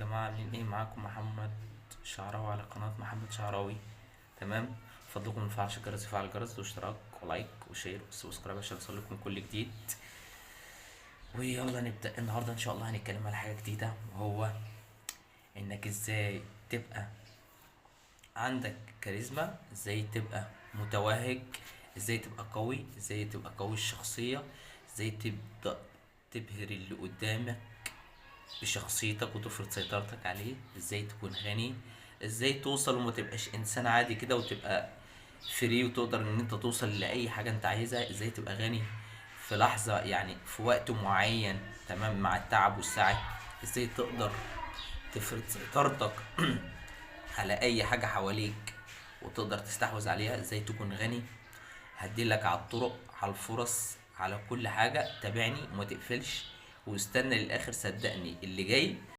جماعة عاملين ايه؟ معاكم محمد شعراوي على قناة محمد شعراوي. تمام. فضلكم متفعلش الجرس، يفعل الجرس واشتراك ولايك وشير وسبسكرايب عشان يوصلكم كل جديد. ويلا نبدأ. النهاردة ان شاء الله هنتكلم على حاجة جديدة، وهو انك ازاي تبقى عندك كاريزما، ازاي تبقى متوهج، ازاي تبقى قوي، ازاي تبقى قوي الشخصية، ازاي تبدأ تبهر اللي قدامك بشخصيتك وتفرض سيطرتك عليه، ازاي تكون غني، ازاي توصل وما تبقاش انسان عادي كده وتبقى فري وتقدر ان انت توصل لاي حاجة انت عايزها، ازاي تبقى غني في لحظة، يعني في وقت معين، تمام، مع التعب والسعي، ازاي تقدر تفرض سيطرتك على اي حاجة حواليك وتقدر تستحوذ عليها، ازاي تكون غني. هديلك على الطرق، على الفرص، على كل حاجة. تابعني وما تقفلش واستنى للاخر، صدقني اللي جاي